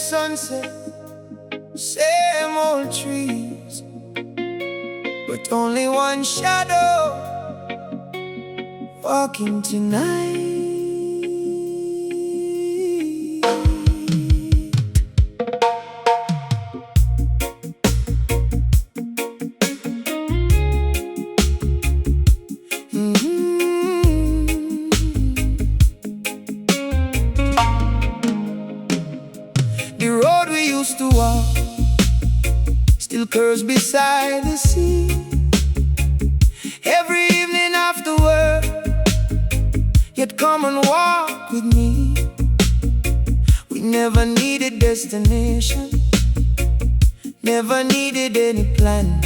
sunset, same old trees, but only one shadow walking tonight. The road we used to walk still curves beside the sea. Every evening after work, you'd come and walk with me. We never needed destination, never needed any plan.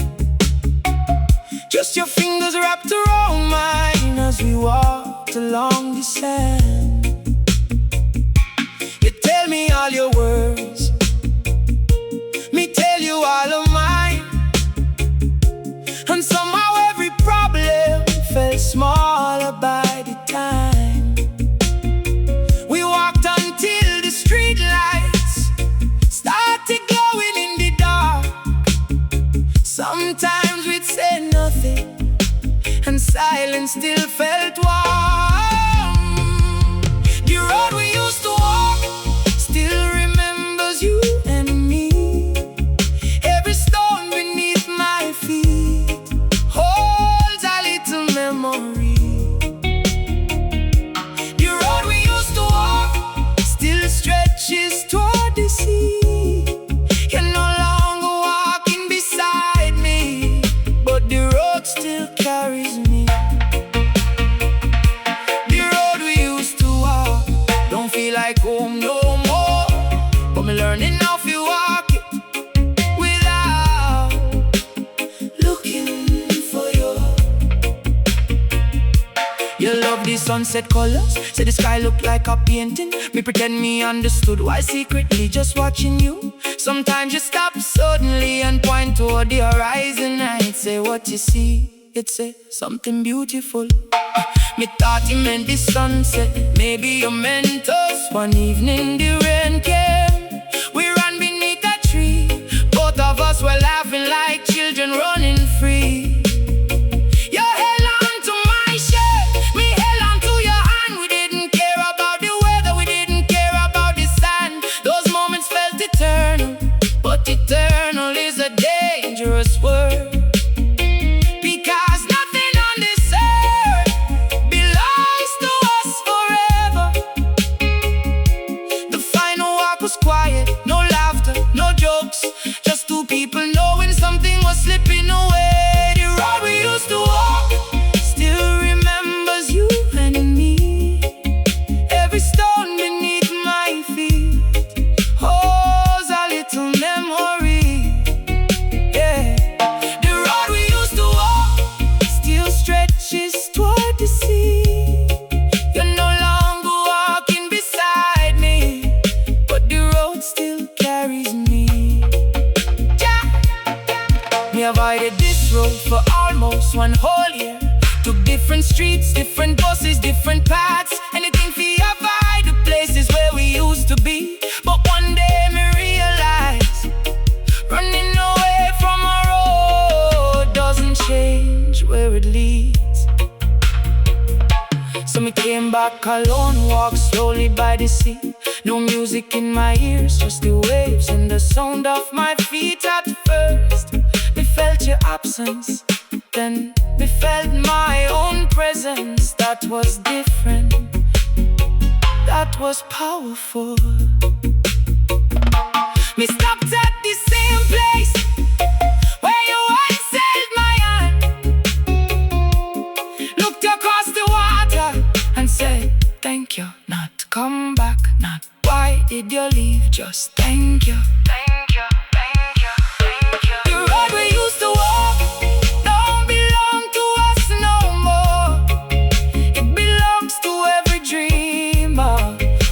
Just your fingers wrapped around mine as we walked along the sand. You tell me all your words, me tell you all of mine, and somehow every problem felt smaller by the time. We walked until the street lights started glowing in the dark. Sometimes we'd say nothing, and silence still felt warm. The road we used to walk still remembers you and me. Every stone beneath my feet holds a little memory. The road we used to walk still stretches toward the sea. You're no longer walking beside me, but the road still carries me. The road we used to walk don't feel like home no more, but me learning how to walk it without looking for you. You love the sunset colors, say the sky look like a painting. Me pretend me understood while secretly just watching you. Sometimes you stop suddenly and point toward the horizon. I'd say what you see, it's say something beautiful. Me thought you meant the sunset, maybe you meant us. One evening the rain came, we ran beneath a tree. Both of us were laughing like children running free. You held on to my shirt, me held on to your hand. We didn't care about the weather, we didn't care about the sand. Those moments felt eternal, but eternal is a dangerous word. Because nothing on this earth belongs to us forever. The final walk was quiet, no laughter, no jokes, just two people knowing something was slipping away. The road we used to walk still remembers you and me. Every stone beneath my feet holds a little memory. Yeah. The road we used to walk still stretches toward the sea. You're no longer walking beside me, but the road still carries me. Yeah. Me avoided this road for almost one whole year. Took different streets, different buses, different paths. Anything for avoid the places where we used to be. But one day me realized running away from a road doesn't change where it leads. So me came back alone, walked slowly by the sea. No music in my ears, just the waves and the sound of my feet. At first, me felt your absence, then me felt my own presence. That was different, that was powerful. Me stopped at the same place where you once held my hand. Looked across the water and said, thank you, not come back, not why did you leave, just thank you. Thank you, thank you, thank you. The road we used to walk don't belong to us no more. It belongs to every dreamer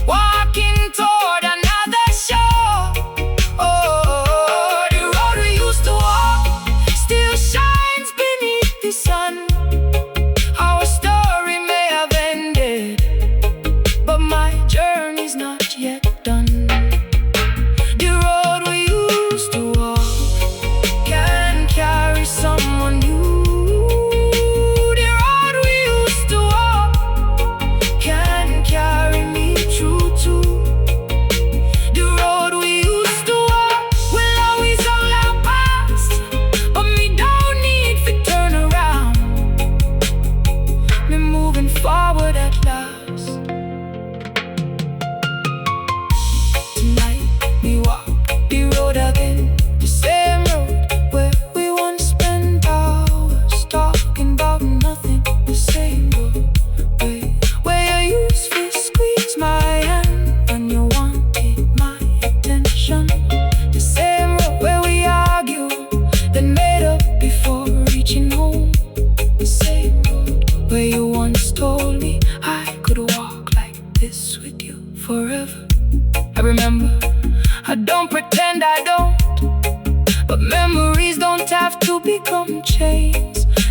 walking toward another shore. Oh, the road we used to walk still shines beneath the sun. Our story may have ended, but my journey's not yet done. The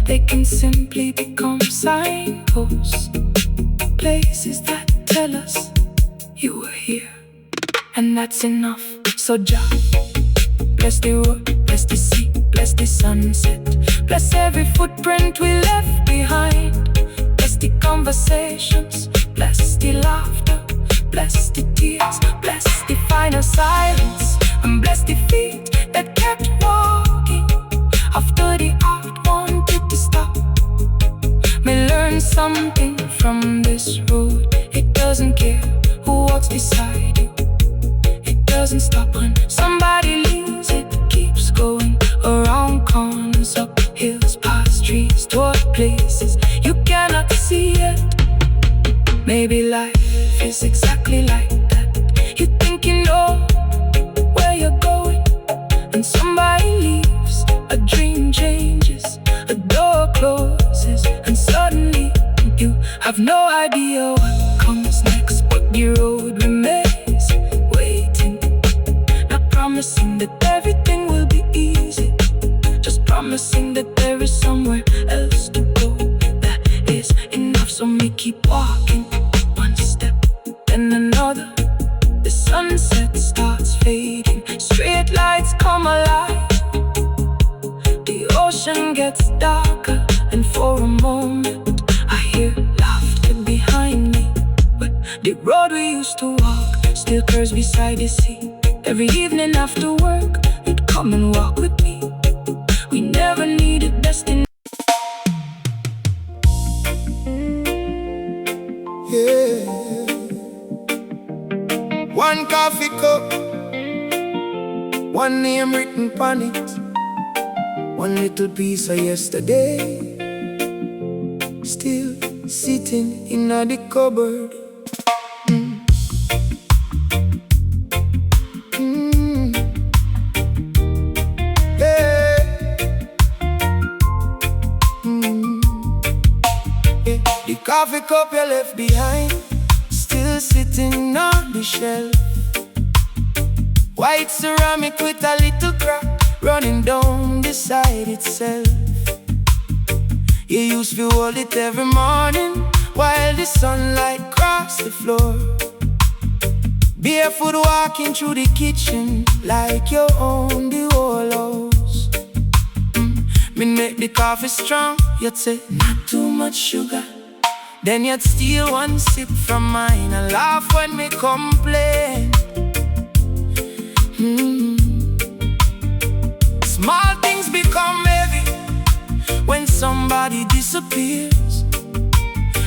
They can simply become signposts, places that tell us you were here, and that's enough. So Jah, bless the road, bless the sea, bless the sunset, bless every footprint we left behind. Bless the conversations, bless the laughter, bless the tears, bless the final silence, and bless the feet that kept walking after the heart wanted to stop. May learn something from this road. It doesn't care who walks beside you. It doesn't stop when somebody leaves. It keeps going around corners, up hills, past trees, toward places you cannot see yet. Maybe life is exactly like that. You think you know where you're going, and somebody leaves. A dream changes, a door closes, and suddenly you have no idea what comes next. But the road remains waiting, not promising that everything will be easy, just promising that there is somewhere else to go. That is enough, so me keep walking, one step, then another. The sunset starts fading, street lights come alive, the ocean gets darker, and for a moment I hear laughter behind me. But the road we used to walk still curves beside the sea. Every evening after work, you'd come and walk with me. We never needed destination. Yeah. One coffee cup, one name written on it, one little piece of yesterday, still sitting in the cupboard. Yeah. Yeah. The coffee cup you left behind, still sitting on the shelf. White ceramic with a little crack running down the side itself. You used to hold it every morning while the sunlight crossed the floor. Barefoot walking through the kitchen like you own the whole house. Me make the coffee strong, you'd say not too much sugar. Then you'd steal one sip from mine and laugh when me complain. Small things become heavy when somebody disappears.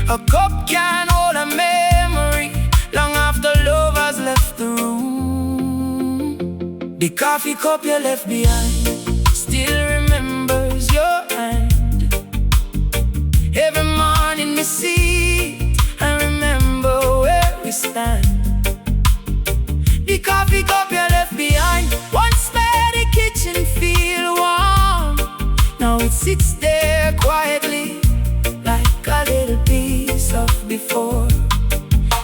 A cup can hold a memory long after love has left the room. The coffee cup you left behind still remembers your hand. Every morning we see and remember where we stand. The coffee cup you left behind once made the kitchen feel warm. Now it sits there quietly like a little piece of before.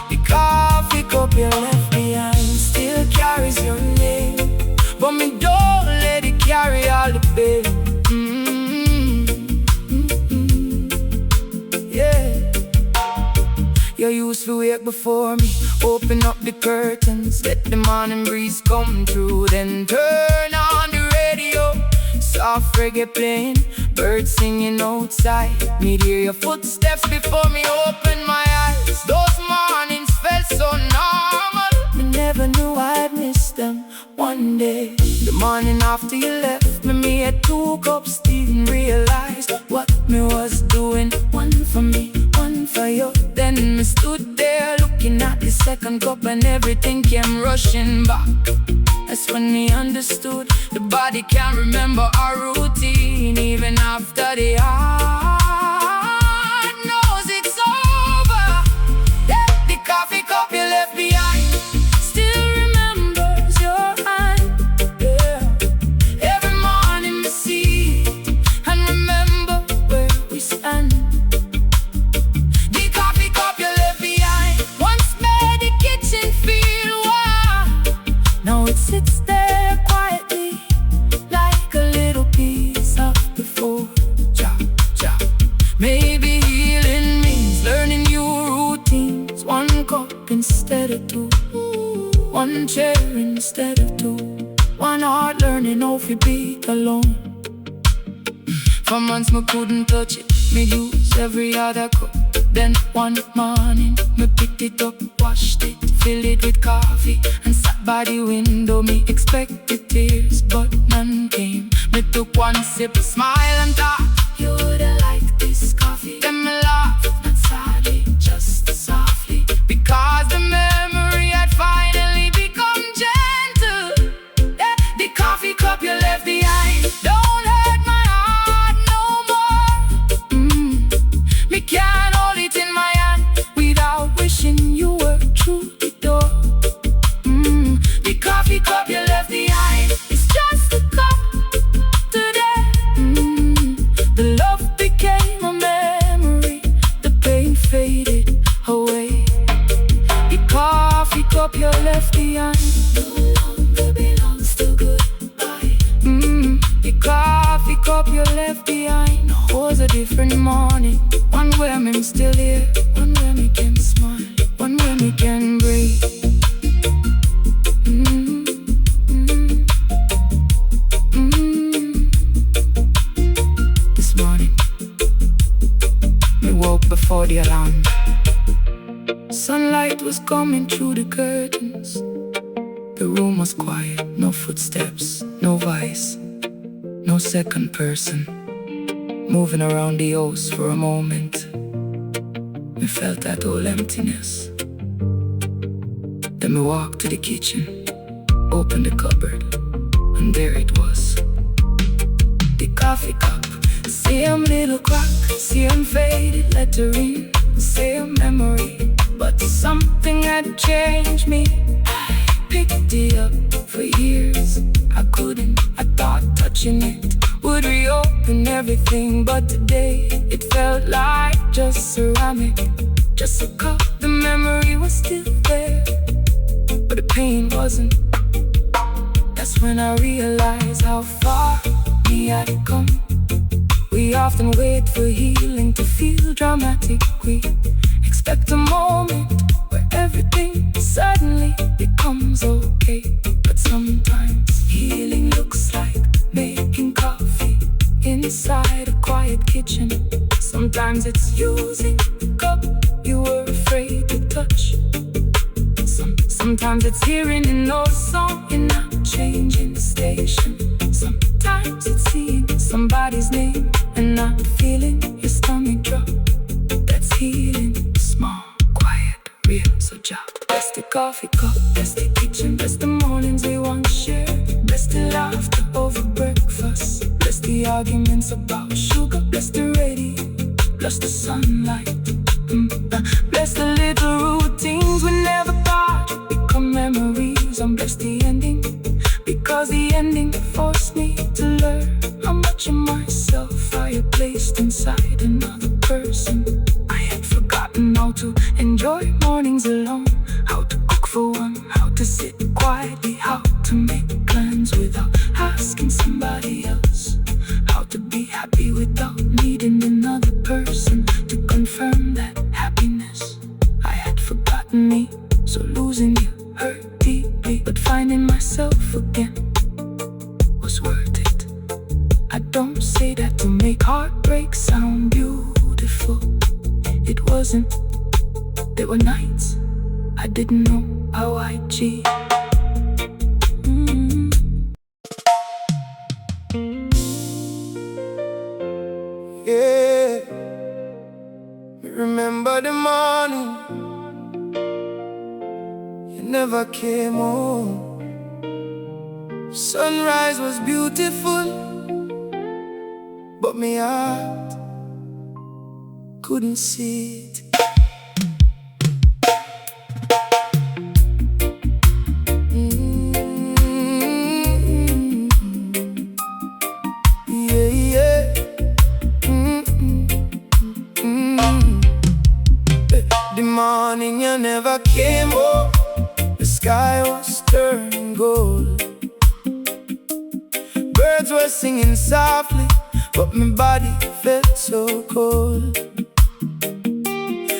The coffee cup you left behind still carries your name, but me don't let it carry all the pain. Yeah. You used to wake before me, open up the curtains, let the morning breeze come through, then turn on the radio, soft reggae playing, birds singing outside. Me hear your footsteps before me open my eyes. Those mornings felt so normal, me never knew I'd miss them one day. The morning after you left me had 2 cups, didn't realize what me was doing. One for me, one for you. Then me stood there looking at the second cup and everything came rushing back. That's when me understood the body can't remember our routine even after the heart knows it's over. Yeah, the coffee cup you left behind still remembers your hand. Yeah, every morning we see it and remember where we stand. The coffee cup you left behind once made the kitchen feel warm. Now it sits there quietly like a little piece of before. Ja, ja. Maybe healing means learning new routines. One cup instead of two, one chair instead of two, one heart learning how to be alone. For months me couldn't touch it, me use every other cup. Then one morning, me picked it up, washed it, filled it with coffee, and sat by the window. Me expected tears, but none came. Me took one sip, smile and thought, you would've liked this coffee. Then me laughed, not sadly, just softly, because the memory had finally become gentle. Yeah, the coffee cup you left behind don't hurt my heart no more. Me can't hold it in my hand without wishing you were through the door. The coffee cup you left behind is just a cup today. The love became a memory, the pain faded away. The coffee cup you left behind no longer belongs to goodbye. The coffee cup you left behind was a different morning. One where I'm still here, one where me can smile, one where me can breathe. This morning, me woke before the alarm. Sunlight was coming through the curtains. The room was quiet, no footsteps, no voice, no second person moving around the house for a moment. Me felt that whole emptiness. Then me walked to the kitchen, opened the cupboard, and there it was. The coffee cup, same little crack, same faded lettering, same memory, but something had changed me. I picked it up for years. I thought touching it would reopen everything, but today it felt like just ceramic, just a cup. The memory was still there, but the pain wasn't. That's when I realized how far we had come. We often wait for healing to feel dramatic. We expect a moment where everything suddenly becomes okay. But sometimes healing looks like making coffee inside a quiet kitchen. Sometimes it's using the cup you were afraid to touch. Sometimes it's hearing an old song and not changing the station. Sometimes it's seeing somebody's name and not feeling your stomach drop. That's healing, small, quiet, real, so job. Bless the coffee cup, bless the kitchen, bless the mornings we once shared. Bless the laughter over breakfast, bless the arguments about sugar. Bless the radio, bless the sunlight. Bless the little routines we never thought would become memories. And bless the ending, because the ending forced me to learn how much of myself I had placed inside another person. I had forgotten how to enjoy mornings alone, how to cook for one, how to sit quietly, how to make plans without asking somebody else, how to be happy without needing another person to confirm that happiness. I had forgotten me, so losing you hurt deeply, but finding myself again was worth it. I don't say that to make heartbreak sound beautiful. It wasn't. There were nights I didn't know how I'd cheat. Yeah, remember the morning you never came home. Sunrise was beautiful, but my heart couldn't see it. The morning you never came home, the sky was turning gold. Birds were singing softly, but my body felt so cold.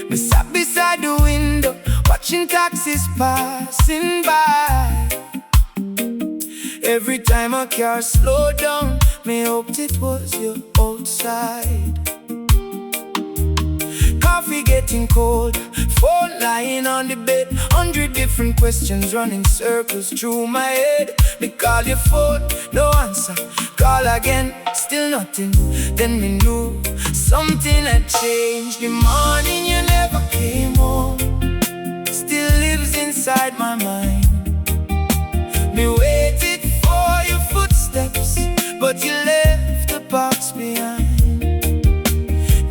Me sat beside the window, watching taxis passing by. Every time a car slowed down, me hoped it was you outside. Coffee getting cold, phone lying on the bed, 100 different questions running circles through my head. Me call your phone, no answer, call again, still nothing. Then me knew something had changed. The morning you never came home still lives inside my mind. Me waited for your footsteps, but you left the box behind.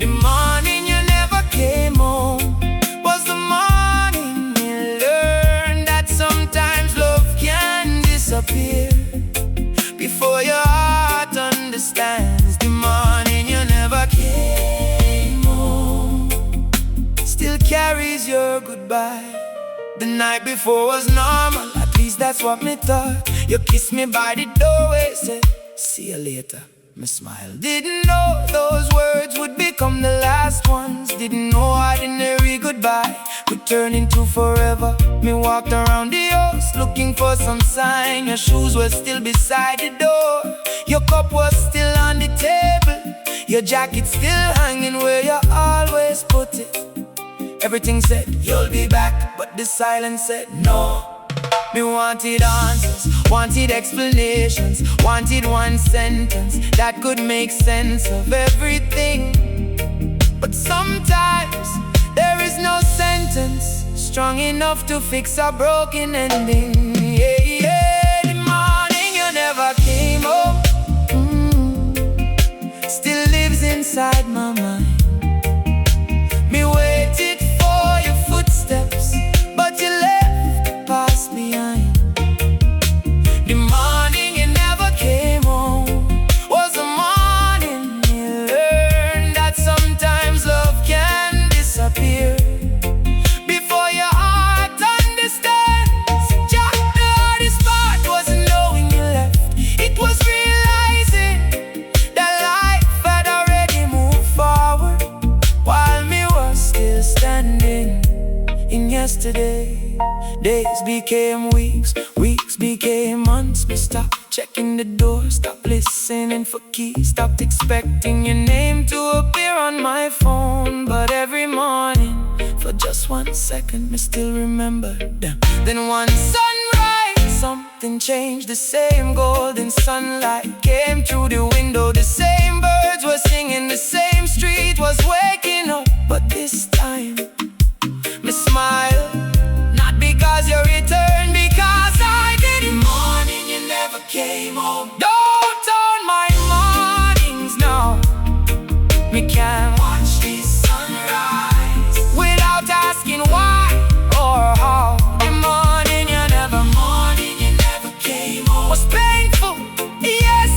The morning you never came home was the morning you learned that sometimes love can disappear before your heart understands. The morning you never came home still carries your goodbye. The night before was normal, at least that's what me thought. You kissed me by the doorway, said, see you later. Me smile. Didn't know those words would become the last ones. Didn't know ordinary goodbye could turn into forever. Me walked around the house looking for some sign. Your shoes were still beside the door, your cup was still on the table, your jacket still hanging where you always put it. Everything said, you'll be back, but the silence said no. Me wanted answers, wanted explanations, wanted one sentence that could make sense of everything. But sometimes there is no sentence strong enough to fix a broken ending. Yeah, yeah. The morning you never came home still lives inside my mind. Me waited for your footsteps, but you left the past behind. The morning you never came home was the morning you learned that sometimes love can disappear before your heart understands. Jack, the hardest part wasn't knowing you left, it was realizing that life had already moved forward while me was still standing in yesterday. Days became weeks, weeks became months. Me stopped checking the door, stopped listening for keys, stopped expecting your name to appear on my phone. But every morning, for just 1 second, me still remember them. Then one sunrise, something changed. The same golden sunlight came through the window, the same birds were singing, the same street was waking up. But this time, me smile, not because you returned, because I did. The morning you never came home, don't turn my mornings now. Me can't watch this sunrise without asking why or how. The morning you never came home was painful, yes,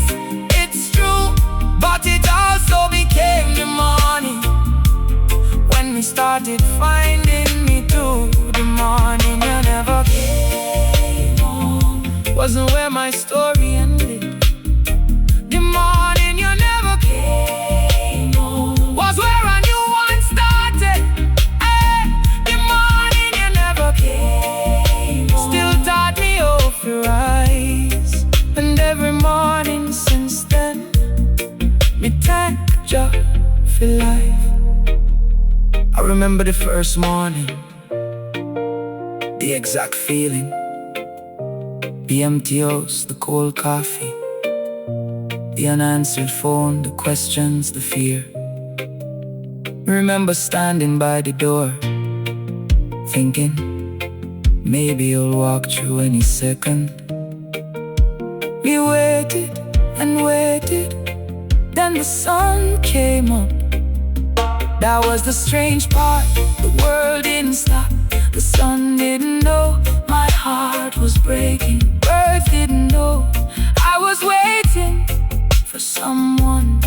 it's true, but it also became the morning when we started finding me too. The morning you never came home wasn't where my story ended. The morning you never came home was where a new one started. Hey, the morning you never came home still taught me how to rise. And every morning since then, me thank Jah for life. I remember the first morning, the exact feeling, the empty house, the cold coffee, the unanswered phone, the questions, the fear. Remember standing by the door, thinking, maybe you'll walk through any second. We waited and waited, then the sun came up. That was the strange part, the world didn't stop. The sun didn't know my heart was breaking. Birds didn't know I was waiting for someone.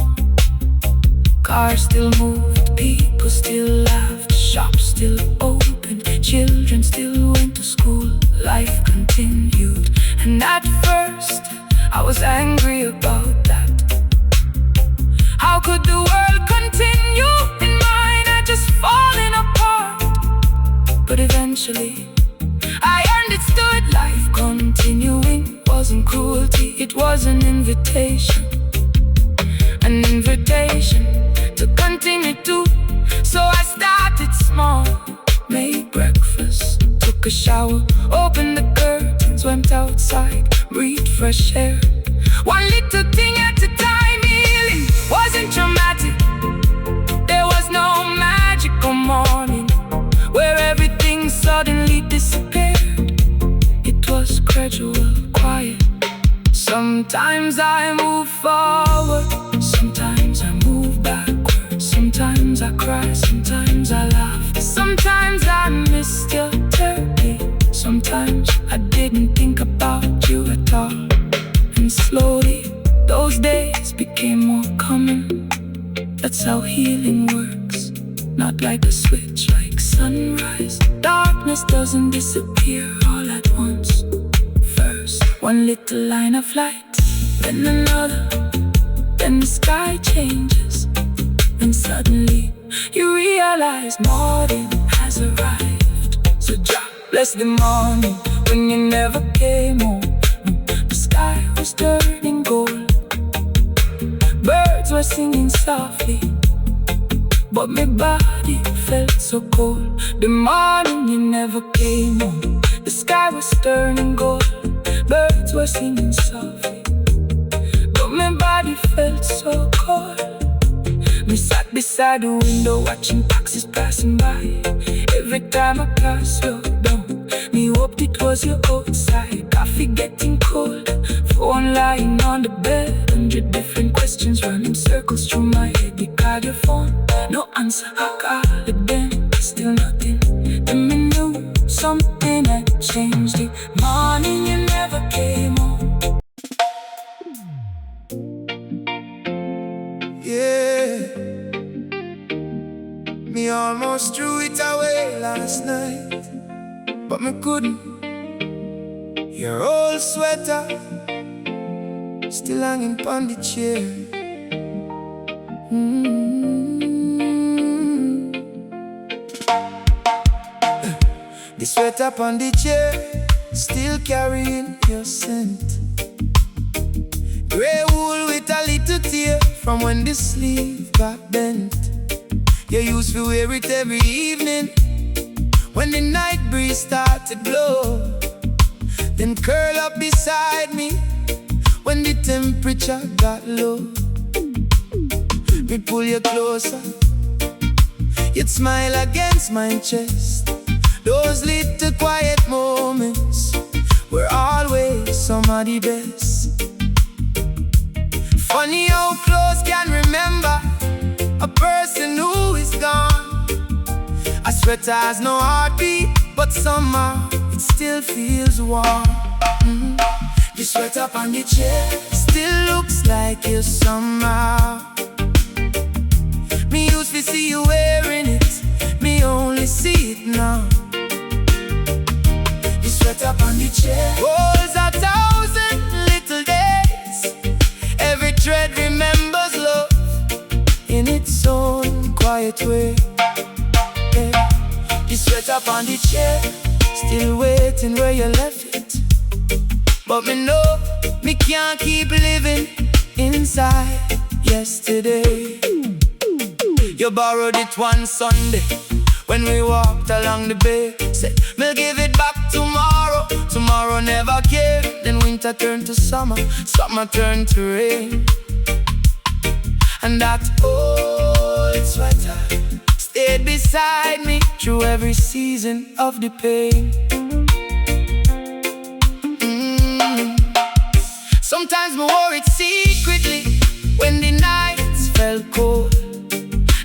Cars still moved, people still laughed, shops still opened, children still went to school. Life continued, and at first I was angry about that. could the world continue? In mine I just falling apart. But eventually I understood life continuing wasn't cruelty, it was an invitation. An invitation to continue to. So I started small, made breakfast, took a shower, opened the curtains, went outside, breathed fresh air. One little thing at a time, healing wasn't dramatic. There was no magical morning where everything suddenly disappeared. It was gradual, quiet. Sometimes I move forward, sometimes I move backwards. Sometimes I cry, sometimes I laugh. Sometimes I missed your turkey. Sometimes I didn't think about you at all. And slowly, those days became more common. That's how healing works. Not like a switch, like sunrise. Darkness doesn't disappear all at once. First, one little line of light, then another, then the sky changes. And suddenly, you realize morning has arrived. So Jah bless the morning when you never came home. The sky was turning gold, birds were singing softly, but my body felt so cold. The morning you never came home, the sky was turning gold, birds were singing softly, but my body felt so cold. We sat beside the window watching taxis passing by. Every time I passed your door, me hoped it was you outside. Coffee getting cold, phone lying on the bed. 100 different questions running circles through my head. You called your phone, no answer, I called again, still nothing. Then me knew something had changed. The morning you never came home. Yeah, me almost threw it away last night, but me couldn't. Your old sweater still hanging on the chair. The sweater on the chair, still carrying your scent. Grey wool with a little tear from when the sleeve got bent. You used to wear it every evening when the night breeze started blow. Then curl up beside me when the temperature got low. Me pull you closer, you'd smile against my chest. Those little quiet moments were always some of the best. Funny how close can remember a person who is gone. A sweater has no heartbeat, but somehow it still feels warm. The sweater on the chair still looks like you somehow. Me used to see you wearing it, me only see it now. The sweater on the chair holds 1,000 little days. Every thread remembers love in its own quiet way. Yeah. The sweater on the chair still waiting where you left it, but me know me can't keep living inside yesterday. You borrowed it one Sunday when we walked along the bay. Said, we'll give it back tomorrow. Tomorrow never came. Then winter turned to summer, summer turned to rain. And that old sweater stayed beside me through every season of the pain. Sometimes me wore it secretly when the nights felt cold.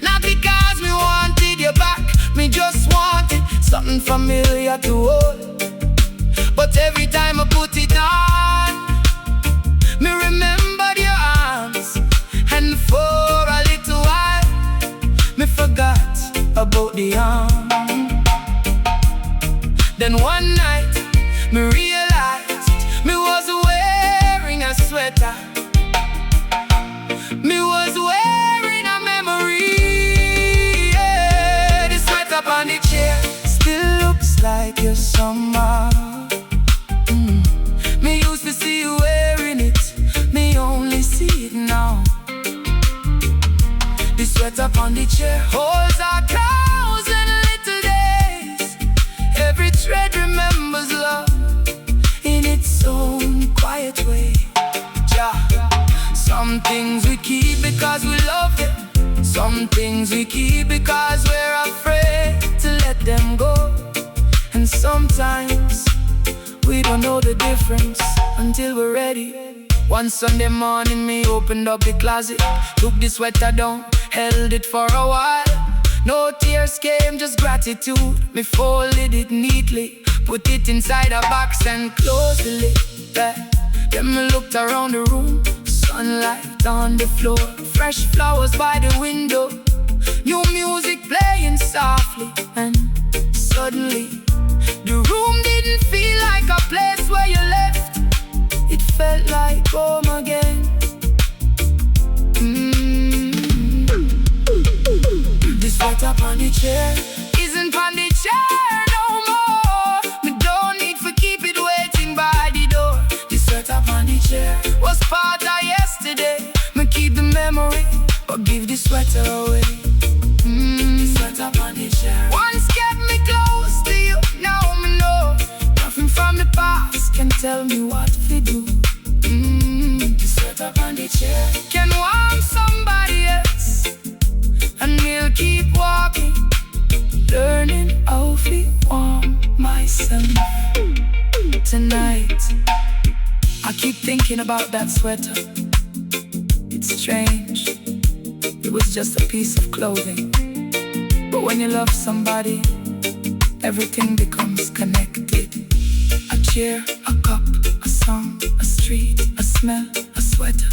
Not because me wanted you back, me just wanted something familiar to hold. But every time I put it on, me remembered your arms. And for a little while, me forgot about the arm. Then one night, me realized me was wearing a sweater. Me was wearing summer. Me used to see you wearing it, me only see it now. The sweat upon the chair holds 1,000 little days. Every thread remembers love in its own quiet way. Some things we keep because we love them. Some things we keep because we're afraid to let them go. And sometimes we don't know the difference until we're ready. One Sunday morning me opened up the closet, took the sweater down, held it for a while. No tears came, just gratitude. Me folded it neatly, put it inside a box and closed the lid. Then me looked around the room, sunlight on the floor, fresh flowers by the window, new music playing softly. And suddenly the room didn't feel like a place where you left. It felt like home again. The sweat up on the chair isn't on the chair no more. Me don't need to keep it waiting by the door. The sweat up on the chair was part of yesterday. Me keep the memory, but give the sweater away. The sweat up on the chair once kept me close to you, now me know nothing from the past can tell me what to do. The sweat up on the chair can warm somebody else, and we'll keep walking, learning how to warm myself. Tonight I keep thinking about that sweater. It's strange, it was just a piece of clothing, but when you love somebody, everything becomes connected. A chair, a cup, a song, a street, a smell, a sweater.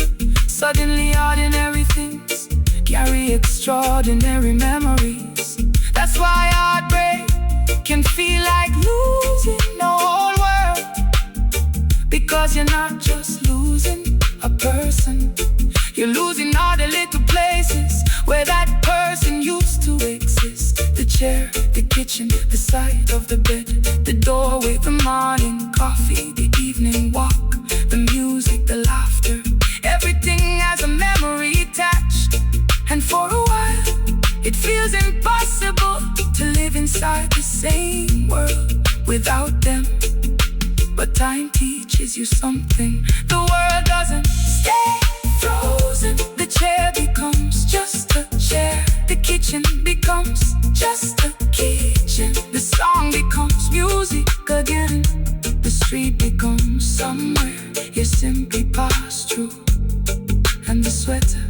Suddenly ordinary things carry extraordinary memories. That's why heartbreak can feel like losing the whole world. Because you're not just losing a person, you're losing all the little places where that person used to exist. The chair, the kitchen, the side of the bed, the doorway, the morning coffee, the evening walk, the music, the laughter. Everything has a memory attached. And for a while, it feels impossible to live inside the same world without them. But time teaches you something. The world doesn't stay frozen. The chair becomes just a chair. The kitchen becomes just a kitchen. The song becomes music again. The street becomes somewhere you simply pass through. And the sweater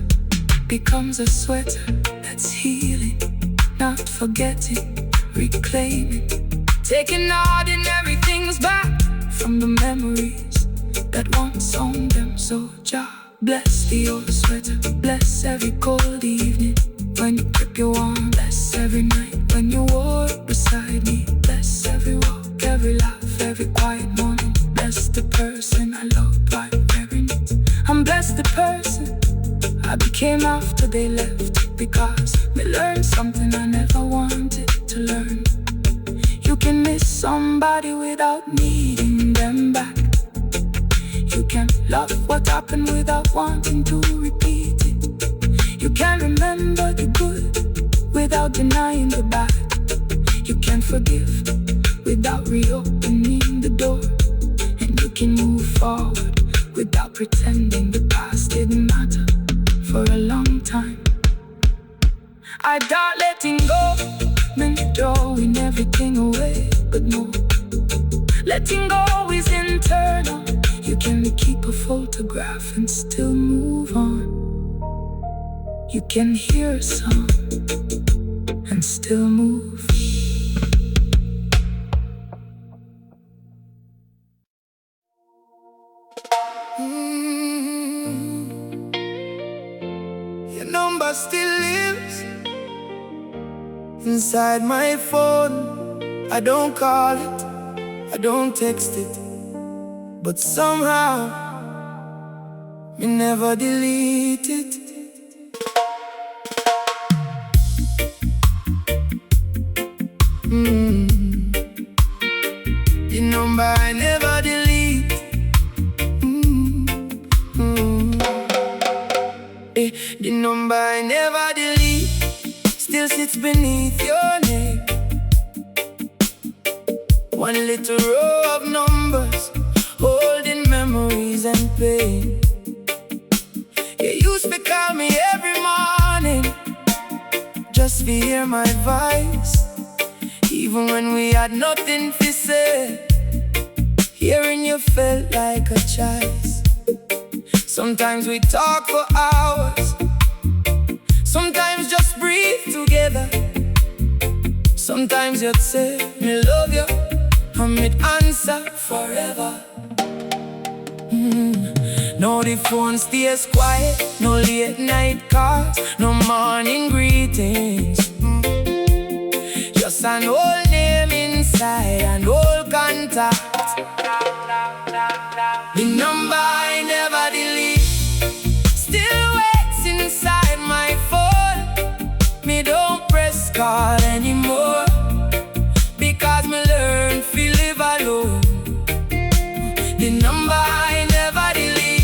becomes a sweater that's healing, not forgetting, reclaiming, taking ordinary things back from the memories that once owned them. So Jah bless the old sweater, bless every cold evening when you grip your arm, bless every night when you wore it beside me, bless every walk, every laugh, every quiet morning. Bless the person I loved by every night. I'm blessed the person I became after they left, because we learned something I never wanted to learn. You can miss somebody without needing them back. You can love what happened without wanting to repeat it. You can remember the good without denying the bad. You can forgive without reopening the door. And you can move forward without pretending the past didn't matter for a long time. I doubt letting go meant throwing everything away, but no, letting go is internal. You can keep a photograph and still move on. You can hear a song and still move. Your number still lives inside my phone. I don't call it, I don't text it, but somehow me never delete it. still sits beneath your name. One little row of numbers, holding memories and pain. You used to call me every morning, just to hear my voice. Even when we had nothing to say, hearing you felt like a choice. Sometimes we talk for hours, sometimes just breathe together. Sometimes you'd say, me love you, and we'd answer forever. Now the phone stays quiet, no late night calls, no morning greetings. Just an old name inside, an old contact. The number I never delete still waits inside my phone. Me don't press call anymore, because me learn to live alone. The number I never delete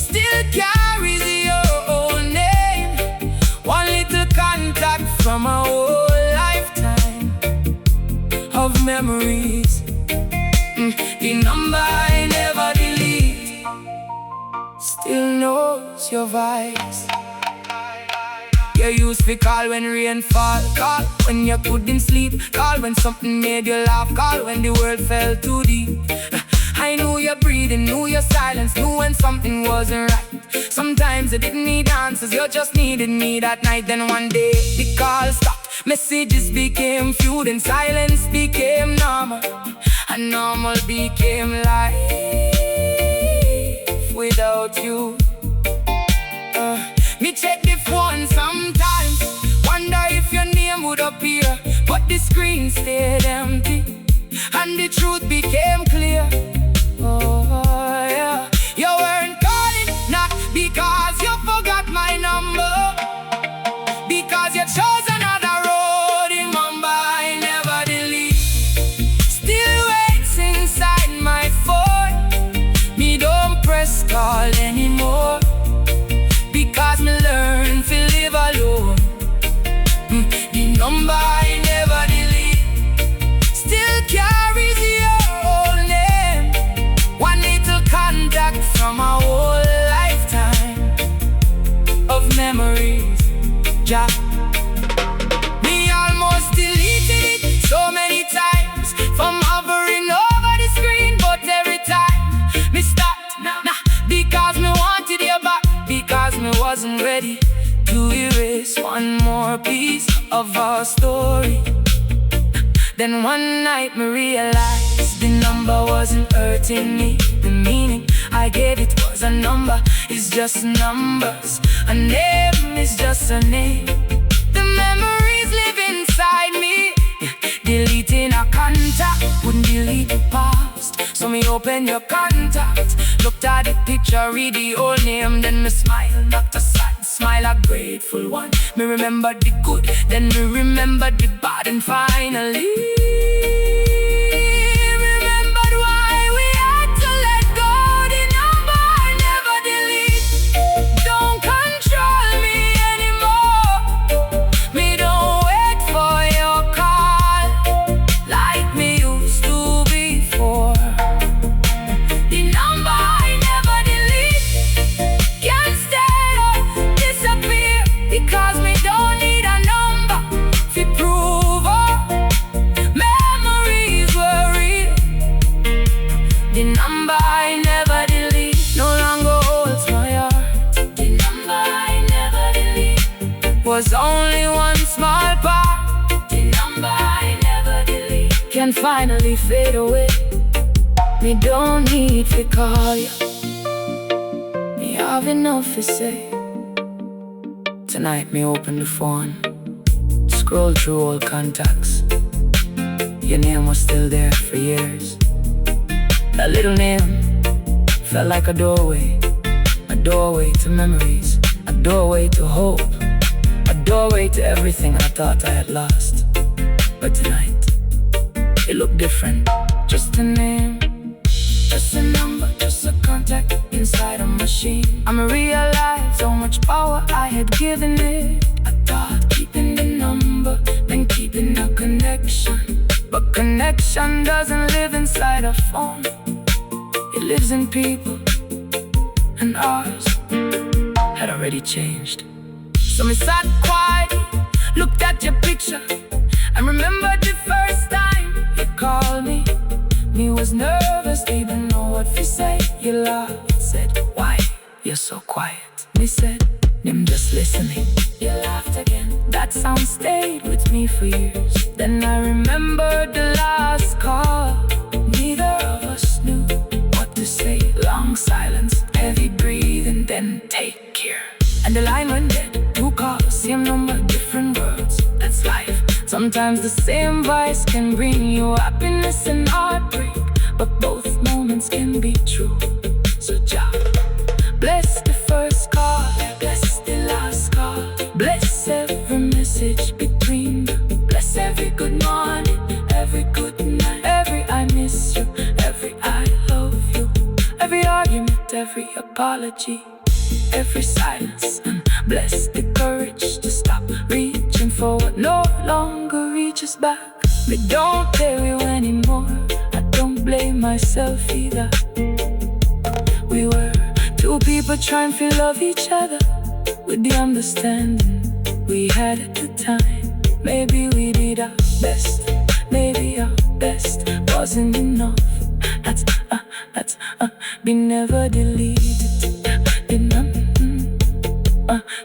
still carries your own name. One little contact from a whole lifetime of memories. The number I never delete still knows your voice. You used to call when rain fall, call when you couldn't sleep, call when something made you laugh, call when the world fell too deep. I knew your breathing, knew your silence, knew when something wasn't right. Sometimes you didn't need answers, you just needed me that night. Then one day the call stopped, messages became few, then silence became normal, and normal became life without you. Me check the phone sometimes, wonder if your name would appear, but the screen stayed empty, and the truth became clear. Oh yeah, you weren't calling, not because you forgot my number, because you chose another road. Remember, I never delete still waits inside my phone. Me don't press call anymore, because me learn to live alone. The number I never delete still carries your own name. One little contact from a whole lifetime of memories. Ja. Me almost deleted it so many times, from hovering over the screen, but every time me stopped, because me wanted you back, because me wasn't ready to erase one more piece of our story. Then one night me realized the number wasn't hurting me. The meaning I gave it was a number, it's just numbers. A name is just a name. The memories live inside me. Deleting a contact wouldn't delete the past, so me open your contact, looked at the picture, read the whole name, then me smile, not a sad smile, a grateful one. Me remember the good, then me remember the bad, and finally remembered why we had to let go. The number I never delete don't control me anymore. Me don't wait for your call like me used to before. The number I never delete can't stay or disappear, because me don't need a number to prove our memories were real. The number I never delete no longer holds my heart. The number I never delete was only one small part. The number I never delete can finally fade away. Me don't need to call you, me have enough to say. Tonight me open the phone, scroll through old contacts. Your name was still there for years. That little name felt like a doorway to memories, a doorway to hope, a doorway to everything I thought I had lost. But tonight, it looked different. Just a name, just a number, just a contact inside a machine. I'ma realize how much power I had given it. I thought keeping the Connection doesn't live inside a phone. It lives in people, and ours had already changed. So me sat quiet, looked at your picture, and remembered the first time you called me. Me was nervous, didn't know what to say. You laughed, said, "Why, you're so quiet?" Me said, "I'm just listening." You laughed again. That sound stayed with me for years. Then I remembered the last call. Neither of us knew what to say. Long silence, heavy breathing, then take care. And the line went dead. Two calls, same number, different words. That's life. Sometimes the same voice can bring you happiness and heartbreak, but both moments can be true. So Jah, bless the first call, bless the last call, bless every message between them. Bless every good morning, every good night, every I miss you, every I love you, every argument, every apology, every silence. And bless the courage to stop reaching for what no longer reaches back. We don't tell you anymore. I don't blame myself either. We were two people trying to love each other with the understanding we had at the time. Maybe we did our best, maybe our best wasn't enough. That's be never deleted.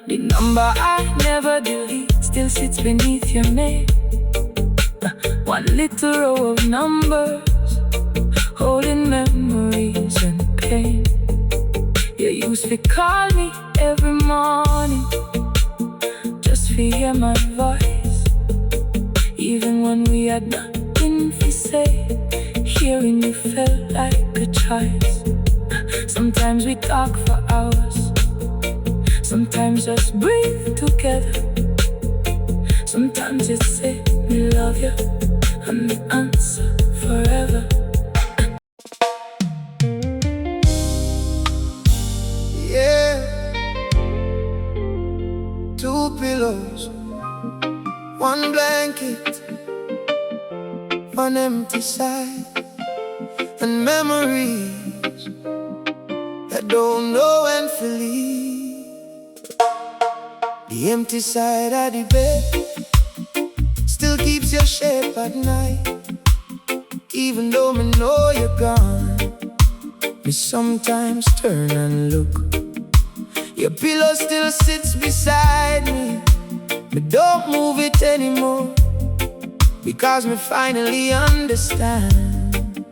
The number I never delete still sits beneath your name. One little row of numbers holding memories and pain. You used to call me every morning just to hear my voice. Even when we had nothing to say, hearing you felt like a choice. Sometimes we talk for hours, sometimes just breathe together. Sometimes just say, "We love you," and the answer forever. Yeah, two pillows, one blanket, one empty side, and memories that don't know when to leave. The empty side of the bed still keeps your shape at night. Even though me know you're gone, me sometimes turn and look. Your pillow still sits beside me. Me don't move it anymore, because me finally understand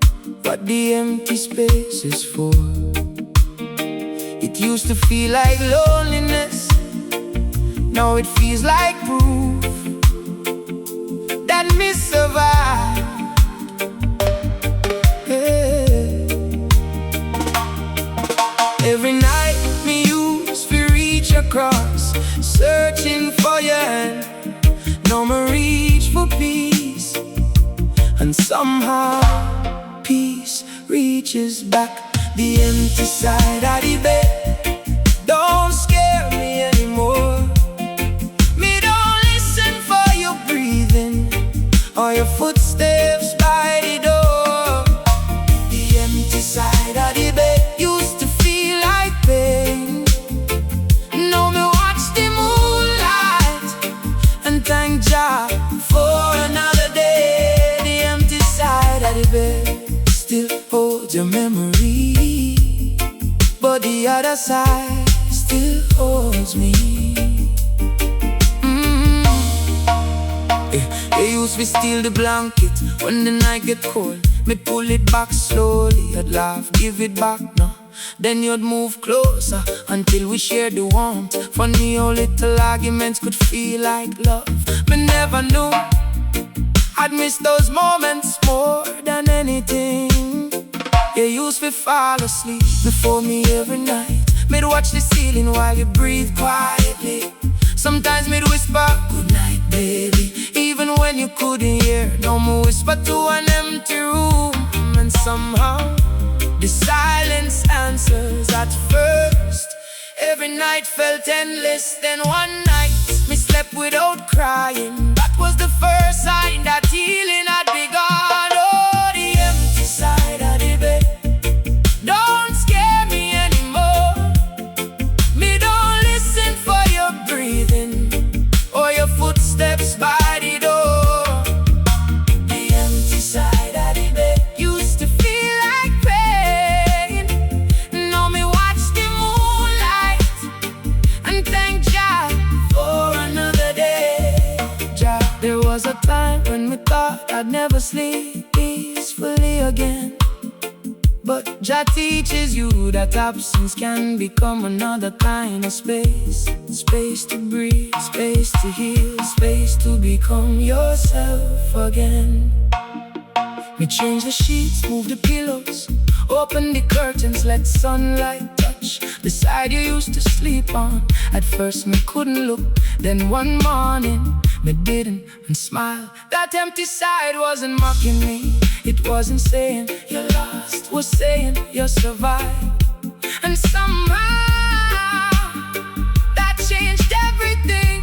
what the empty space is for. It used to feel like loneliness, now it feels like proof that me survived. Yeah. Every night me used to reach across, searching for your hand. Now me reach for peace, and somehow peace reaches back. The empty side of the bed don't scare me anymore. Or your footsteps by the door. The empty side of the bed used to feel like pain. Now me watch the moonlight and thank Jah for another day. The empty side of the bed still holds your memory, but the other side still holds me. They used to steal the blanket when the night get cold. Me pull it back slowly, I'd laugh, give it back now. Then you'd move closer until we shared the warmth. Funny how little arguments could feel like love. Me never knew I'd miss those moments more than anything. You used to fall asleep before me every night. Me'd watch the ceiling while you breathe quietly. Sometimes me'd whisper, "Good night, baby," even when you couldn't hear. No more whisper to an empty room. And somehow the silence answers at first. Every night felt endless. Then one night me slept without crying. That was the first sign that healing had begun. was a time when we thought I'd never sleep peacefully again. But Jah teaches you that absence can become another kind of space. Space to breathe, space to heal, space to become yourself again. Me change the sheets, move the pillows, open the curtains, let sunlight touch the side you used to sleep on. At first me couldn't look, then one morning me didn't and smiled. That empty side wasn't mocking me, it wasn't saying you're lost, was saying you survived. And somehow that changed everything.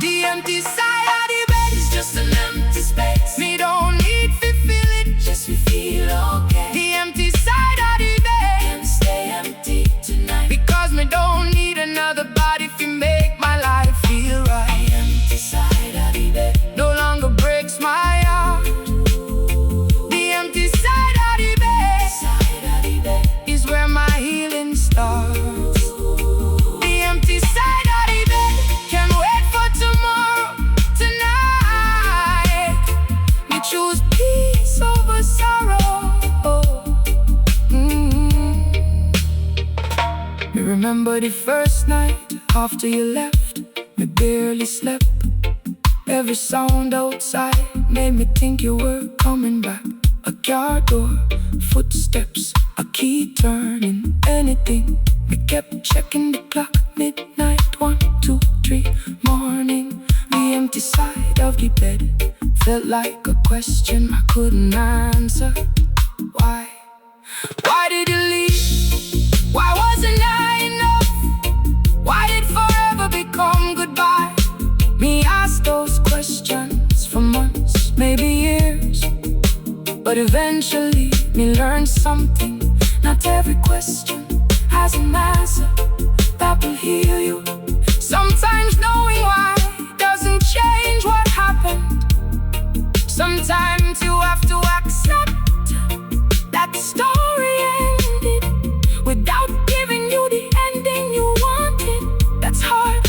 The empty side of the bed is just an empty space. Me don't need to feel it, just to feel okay. The empty side of the bed can stay empty tonight, because me don't need another body to make my life feel right. The empty side of the bed no longer breaks my heart. The empty side of the bed is where my healing starts. The empty side of the bed can wait for tomorrow. Tonight me choose peace over sorrow. Me remember the first night after you left, me barely slept. Every sound outside made me think you were coming back. A car door, footsteps, a key turning, anything. Me kept checking the clock, midnight, 1, 2, 3, morning. The empty side of the bed felt like a question I couldn't answer. Why? Why did you leave? Why wasn't I enough? Why did forever become goodbye? Me asked those questions for months, maybe years. But eventually me learned something. Not every question has an answer that will heal you. Sometimes knowing why doesn't change what happened. Sometimes you have to accept that the story ended without giving you the ending you wanted. That's hard,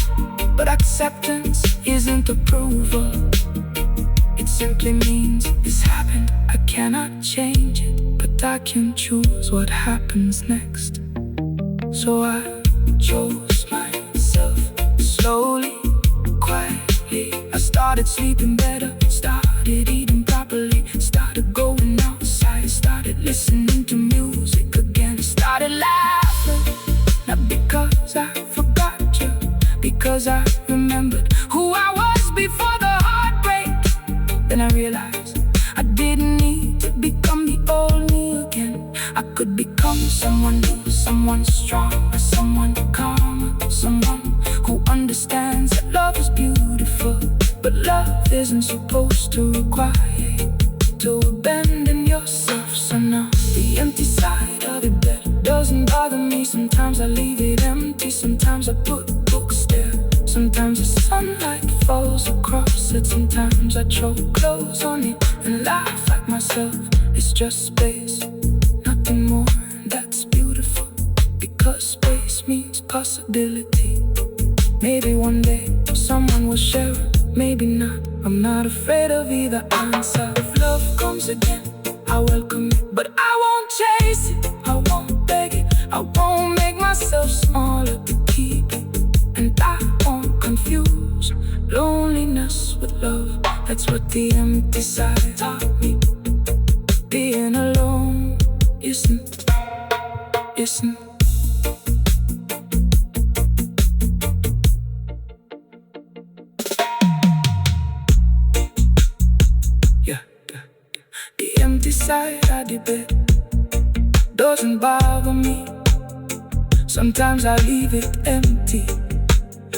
but acceptance isn't approval. It simply means this happened, I cannot change it, but I can choose what happens next. So I chose myself slowly, quietly. I started sleeping better, started eating properly, started going outside, started listening to music again, started laughing. Not because I forgot you, because I remembered who I was before the heartbreak. Then I realized I didn't need to become the old me again. I could become someone new, someone stronger, someone calmer, someone who understands that love is beautiful. But love isn't supposed to require you to abandon yourself. So now the empty side of the bed doesn't bother me. Sometimes I leave it empty, sometimes I put books there. Sometimes the sunlight falls across it. Sometimes I throw clothes on it and laugh at myself. It's just space, nothing more, and that's beautiful. Because space means possibility. Maybe one day someone will share it, maybe not. I'm not afraid of either answer. If love comes again, I welcome it, but I won't chase it, I won't beg it, I won't make myself smaller to keep it. And I won't confuse loneliness with love. That's what the empty side taught me. Being alone isn't. Yeah, the empty side of the bed doesn't bother me. Sometimes I leave it empty.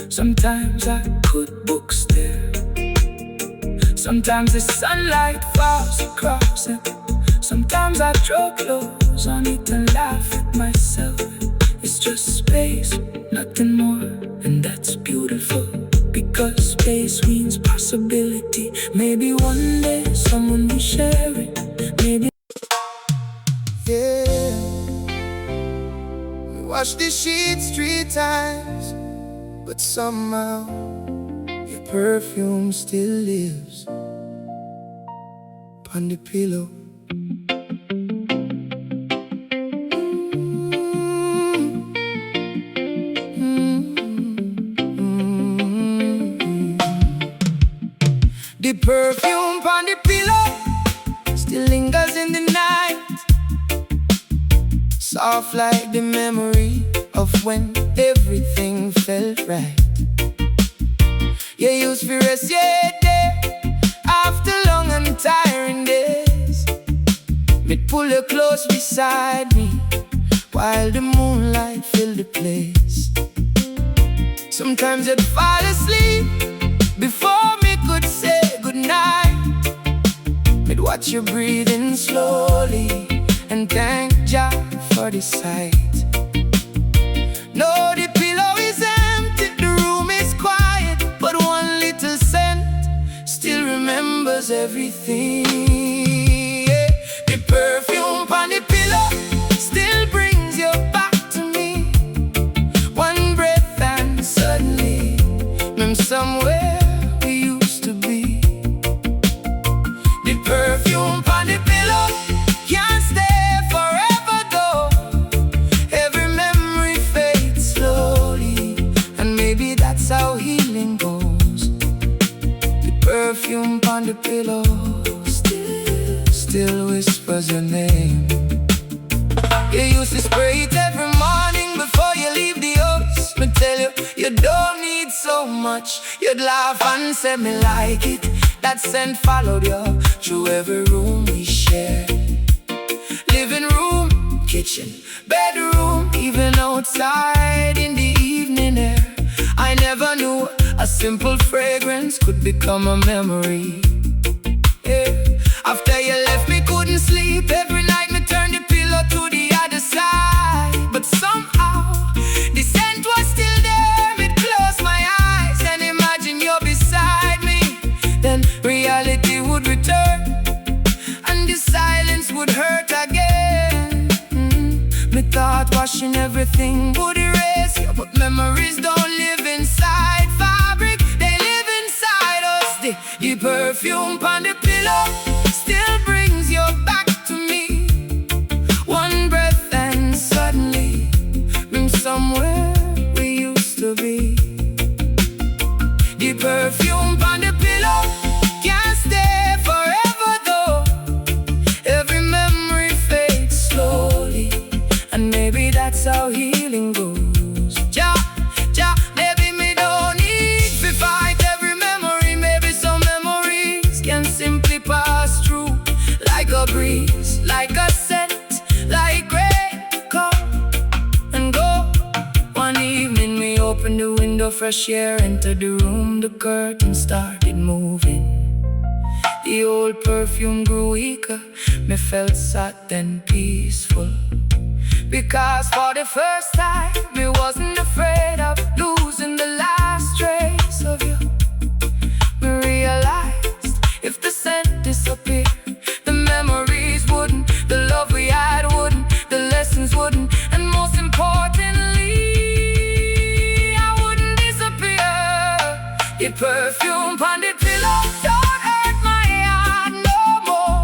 Sometimes I put books there. Sometimes the sunlight falls across it. Sometimes I throw clothes on it and laugh at myself. It's just space, nothing more, and that's beautiful. Because space means possibility. Maybe one day someone will share it. Maybe. Yeah, we wash the sheets 3 times, but somehow you perfume still lives on the pillow. The perfume on the pillow still lingers in the night, soft like the memory of when everything felt right. You used to rest your day after long and tiring days. Me'd pull you close beside me while the moonlight filled the place. Sometimes you'd fall asleep before me could say goodnight. Me'd watch you breathing slowly and thank Jah for the sight. No, the pillow is empty, the room is quiet, but one little scent still remembers everything. Yeah. The perfume on the pillow still brings you back to me. One breath and suddenly I'm somewhere we used to be. The perfume on the pillow can't stay forever though. Every memory fades slowly, and maybe that's how healing goes. The perfume on the pillow still whispers your name. You used to spray it every morning before you leave the house. Me tell you, you don't need so much. You'd laugh and say me like it. That scent followed you through every room we shared. Living room, kitchen, bedroom, even outside in the evening air. I never knew a simple fragrance could become a memory. Yeah. After you left me couldn't sleep. Every night me turned the pillow to the other side, but somehow the scent was still there. Me'd close my eyes and imagine you're beside me. Then reality would return and the silence would hurt again. Me thought washing everything would erase you, but memories don't live inside fabric, they live inside us. The perfume on the pillow still brings you back to me. One breath and suddenly I'm somewhere we used to be. The perfume on the pillow can't stay forever though. Every memory fades slowly, and maybe that's how healing goes. Jah, maybe me don't need to fight every memory. Maybe some memories can simply pass through like a breeze, like a scent, like rain, come and go. One evening we opened the window, fresh air entered the room. The curtain started moving. The old perfume grew weaker. Me felt sad and peaceful, because for the first time me wasn't afraid of losing the last trace of you. Me realized if the scent disappeared, the memories wouldn't, the love we had wouldn't, the lessons wouldn't, and most importantly, I wouldn't disappear. The perfume on the pillow don't hurt my heart no more.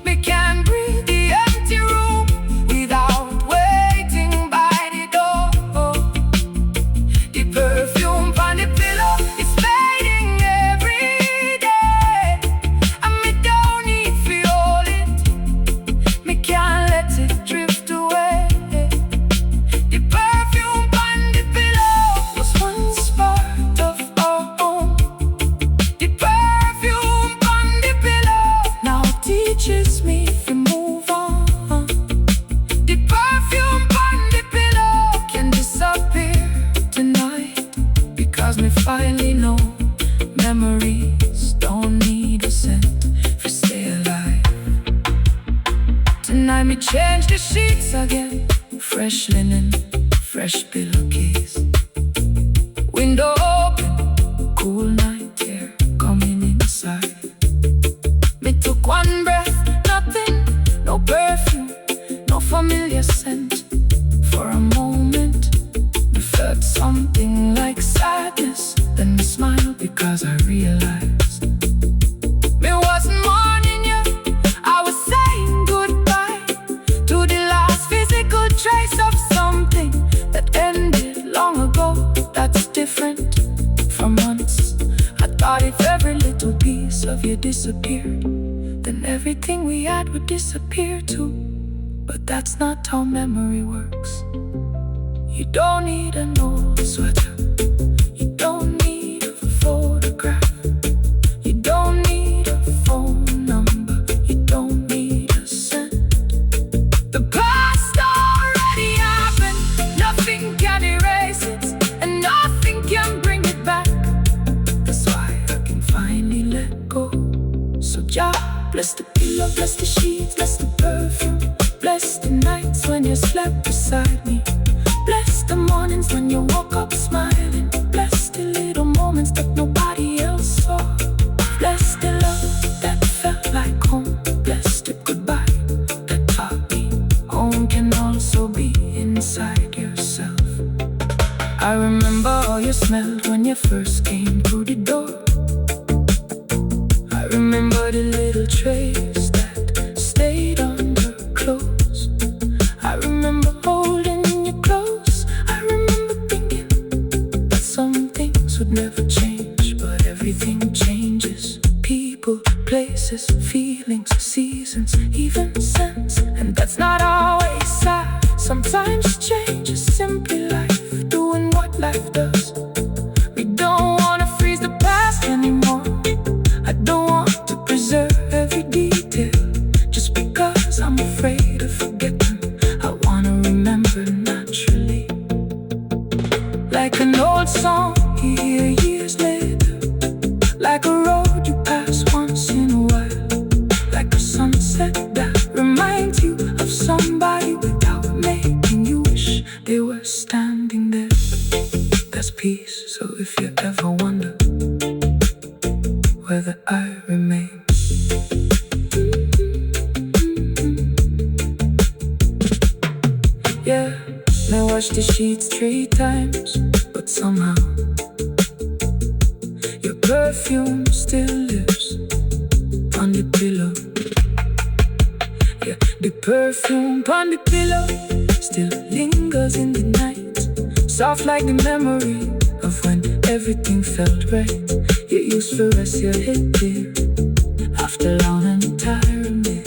Me can't breathe the empty room without waiting by the door. The perfume on the pillow is fading every day, and me don't need to hold it. Me can't let it drift away. The perfume on the pillow was once part of our home. The perfume on the pillow now teaches me to move on. The perfume on the pillow can disappear tonight, because me finally know memories don't need a scent to stay alive. Tonight me change the sheets again, fresh linen, fresh pillowcase. Window open, cool night air coming inside. Me took one breath, nothing, no perfume, no familiar scent. For a moment, we felt something like sadness, then we smiled because Thought if every little piece of you disappeared, then everything we had would disappear too. But that's not how memory works. You don't need an old sweater, you don't need a photograph, you don't need a phone number, you don't need a cent. The past already happened, nothing can erase it, and nothing can bring it back. That's why I can finally let go. So Jah, bless the pillow, bless the sheets, bless the perfume, bless the nights when you slept beside me, bless the mornings when you woke up smiling, bless the little moments that nobody else saw, bless the love that felt like home, bless the goodbye that taught me home can also be inside yourself. I remember how you smelled when you first came through the door. I remember the little trace that stayed on your clothes. I remember holding you close. I remember thinking that some things would never change, but everything changes. People, places, feelings, seasons, even scents. And that's not always sad. Sometimes change is simply life, doing what life does. We don't want to freeze the past anymore. I don't want to preserve every detail just because I'm afraid of forgetting. I want to remember naturally, like an old song you hear years later, like a road you pass once in a while, like a sunset that reminds you of somebody without making you wish they were standing there. That's peace. So if you ever wonder whether I remain, yeah, I wash the sheets 3 times, but somehow your perfume still lives on the pillow. Yeah, the perfume on the pillow still lingers in the night, soft like the memory of when everything felt right. You used to rest your head there after long and tiring days.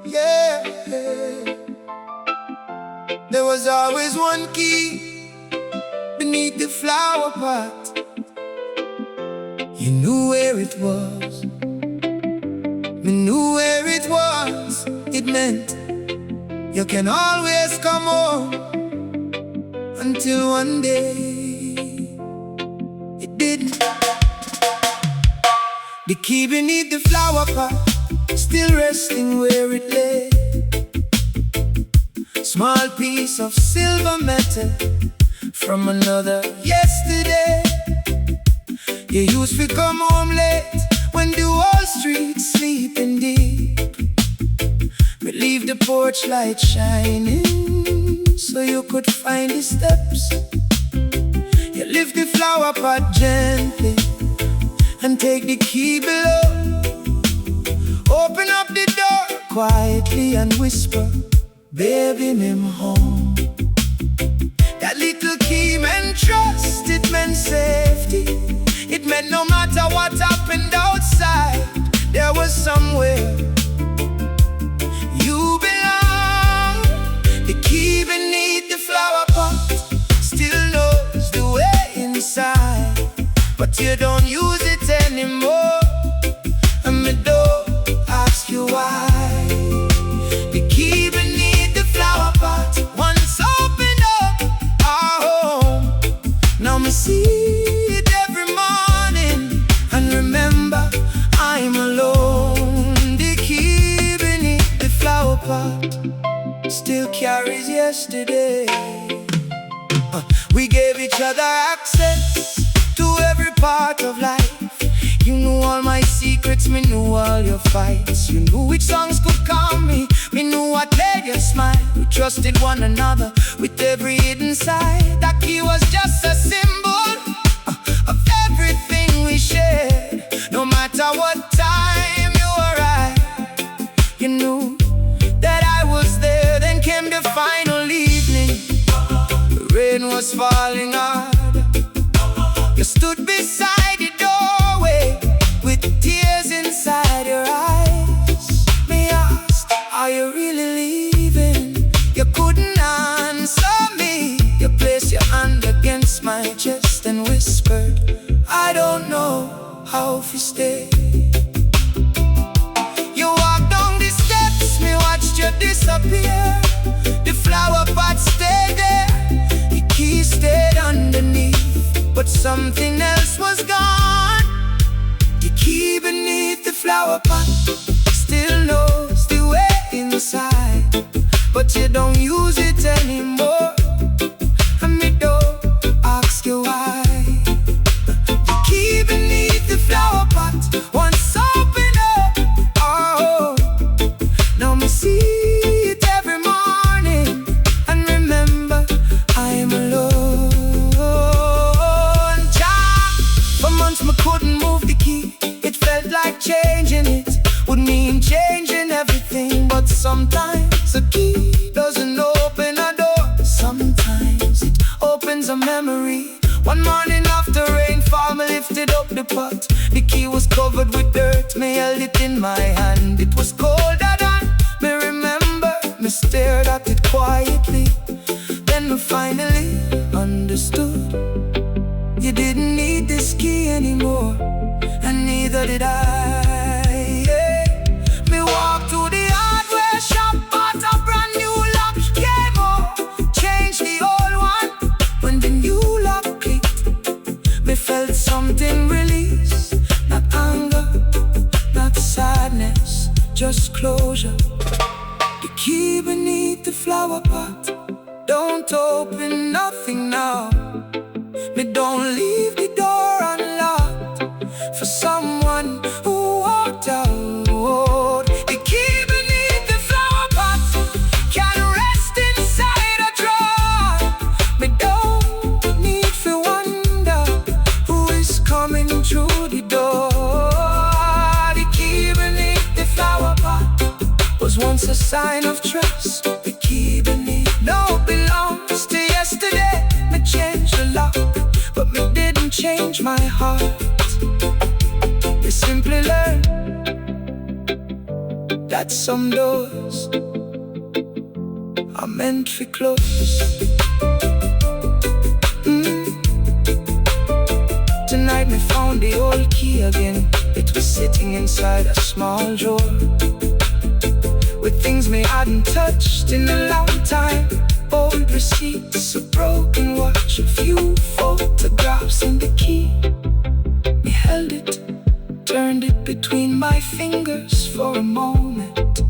Yeah, there was always one key beneath the flower pot. You knew where it was, we knew where it was. It meant you can always come home. Until one day it didn't. The key beneath the flower pot, still resting where it lay. Small piece of silver metal from another yesterday. You used to come home late when the whole street sleeping deep. We leave the porch light shining so you could find the steps. You lift the flower pot gently and take the key below. Open up the door quietly and whisper, baby, I'm home. That little key meant trust, it meant safety. It meant no matter what happened outside, there was somewhere you belong. The key beneath the flower pot still knows the way inside, but you don't use it anymore, and I don't ask you why. The key beneath the flower pot once opened up our home. Now me see it every morning and remember I'm alone. The key beneath the flower pot still carries yesterday. We gave each other access to every part of life. You knew all my secrets, me knew all your fights. You knew which songs could calm me, me knew what made you smile. We trusted one another with every hidden side. That key was just a symbol of everything we shared. No matter what time you arrived, you knew that I was there. Then came the final evening. The rain was falling hard then whispered, I don't know how to stay. You walked down the steps, me watched you disappear. The flower pot stayed there, the key stayed underneath, but something else was gone. The key beneath the flower pot still knows the way inside, but you don't use it anymore. And me don't ask you why. The key beneath the flower pot once opened up our home. Now me see it every morning and remember I am alone. For months me couldn't move the key. It felt like changing it would mean changing everything, but sometimes a key doesn't open a door. Sometimes it opens a memory. One morning after rainfall, me lifted up the pot. The key was covered with dirt, me held it in my hand. It was colder than me remember. Me stared at it quietly, then me finally understood. You didn't need this key anymore, and neither did I. Me walked to the hardware shop, bought a brand new lock, came home, changed the old one. When the new lock clicked, me felt something release. Not anger, not sadness, just closure. The key beneath the flower pot, don't open nothing now. Me don't leave the door unlocked for someone who walked out. The key beneath the flower pot can rest inside a drawer. Me don't need to wonder who is coming through the door. The key beneath the flower pot was once a sign of trust. The key beneath no belongs to yesterday. Me changed the lock, but me didn't change my heart. We simply learned that some doors are meant for close. Tonight me found the old key again. It was sitting inside a small drawer, with things me hadn't touched in a long time. Old receipts, a broken watch, a few photographs in the key. Me held it, turned it between my fingers for a moment.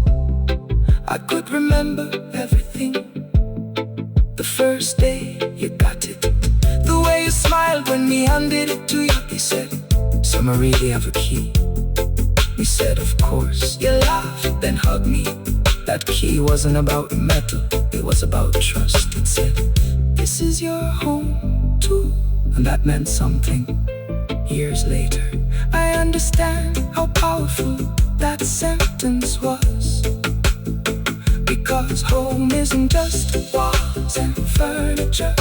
I could remember everything. The first day you got it, the way you smiled when me handed it to you. He said, so I really have a key? Me said, of course. You laughed, then hugged me. That key wasn't about metal, it was about trust. It said, this is your home too. And that meant something. Years later, I understand how powerful that sentence was. Because home isn't just walls and furniture.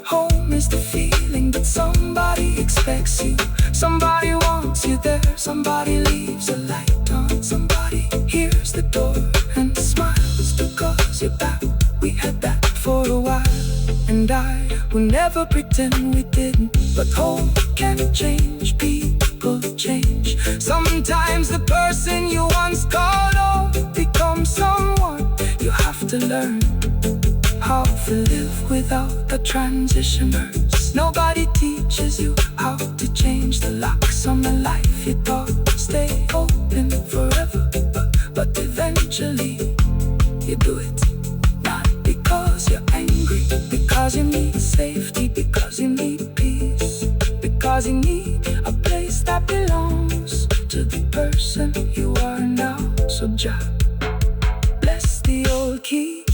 Home is the feeling that somebody expects you. Somebody wants you there. Somebody leaves a light on. Somebody hears the door and smiles because you're back. We had that for a while, and I will never pretend we didn't. But home can change, people change. Sometimes the person you once called home becomes someone you have to learn how to live without the transitioners. Nobody teaches you how to change the locks on the life you thought stay open forever, but eventually you do it. Not because you're angry, because you need safety, because you need peace, because you need a place that belongs to the person you are now. So Jah, bless the old key,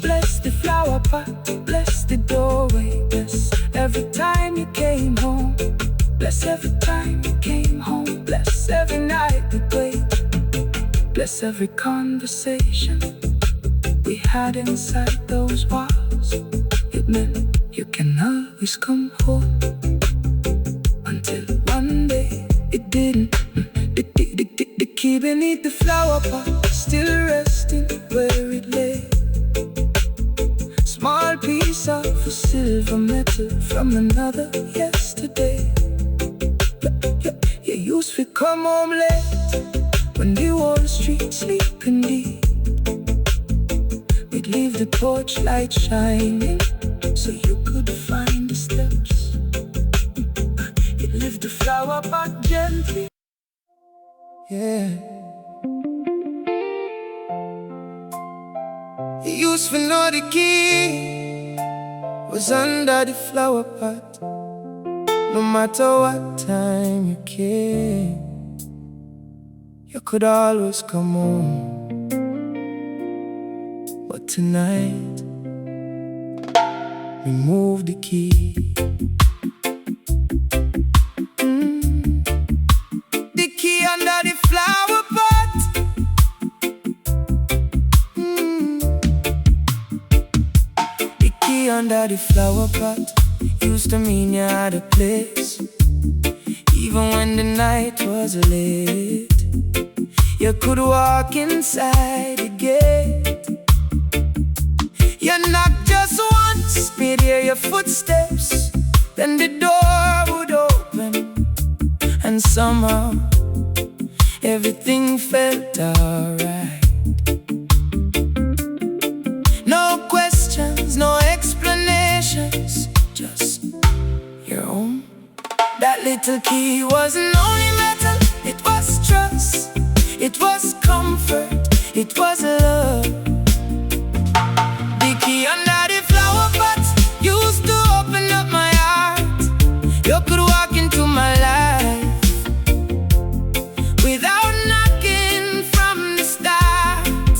bless the flower pot, bless the doorway, bless every time you came home, bless every time you came home, bless every night we played, bless every conversation we had inside those walls. It meant you can always come home. Until one day it didn't. The key beneath the flower pot, still resting where it lay. Small piece of silver metal from another yesterday. come home late when the whole street sleeping deep. We'd leave the porch light shining so you could find the steps. You'd lift the flower pot gently. Yeah. You used to know the key was under the flower pot. No matter what time you came, you could always come home. But tonight, remove the key. The key under the flower pot. The key under the flower pot used to mean you had a place. Even when the night was late, you could walk inside the gate. You knocked just once, we'd hear your footsteps, then the door would open, and somehow everything felt alright. No questions, no explanations, just your own. That little key wasn't only metal, it was trust, it was comfort, it was love. The key under the flower pot used to open up my heart. You could walk into my life without knocking from the start.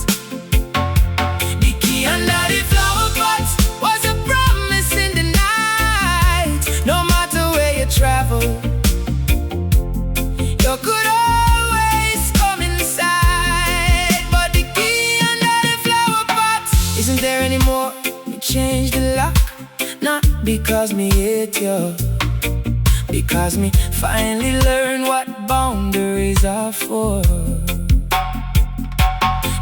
The key under the flower pot was a promise in the night. No matter where you travel, you could always come inside. But the key under the flower pot isn't there anymore. We changed the lock, not because me hate you, because me finally learned what boundaries are for.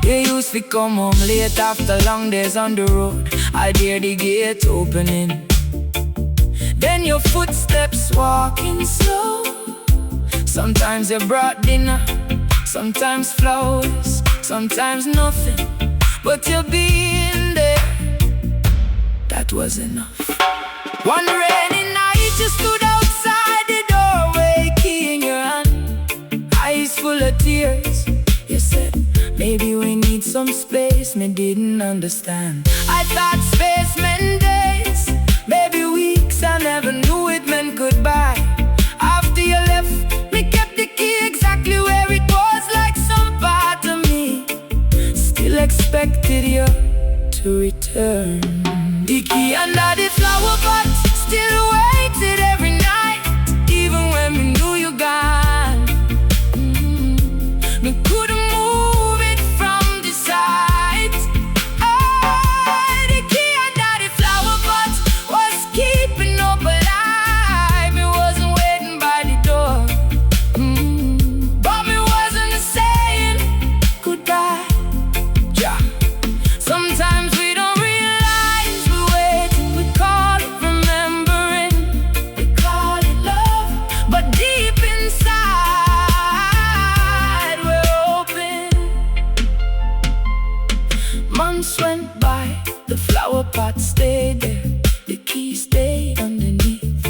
You used to come home late after long days on the road. I'd hear the gate opening, then your footsteps walking slow. Sometimes you brought dinner, sometimes flowers, sometimes nothing, but you being there, that was enough. One rainy night you stood outside the doorway, key in your hand, eyes full of tears. You said, maybe we need some space. Me didn't understand. I thought space meant days, maybe weeks. I never knew it meant goodbye. After you left, me kept the key exactly where it was, like some part of me still expected you to return. The key under the flower pot still waited every night, even when we knew you gone. Me couldn't move it from the side. The key under the flower pot was keeping up alive. Me wasn't waiting by the door, but me wasn't saying goodbye. Yeah. Sometimes we don't realize we're waiting. We call it remembering, we call it love, but deep inside we're open. Months went by, the flower pot stayed there, the key stayed underneath.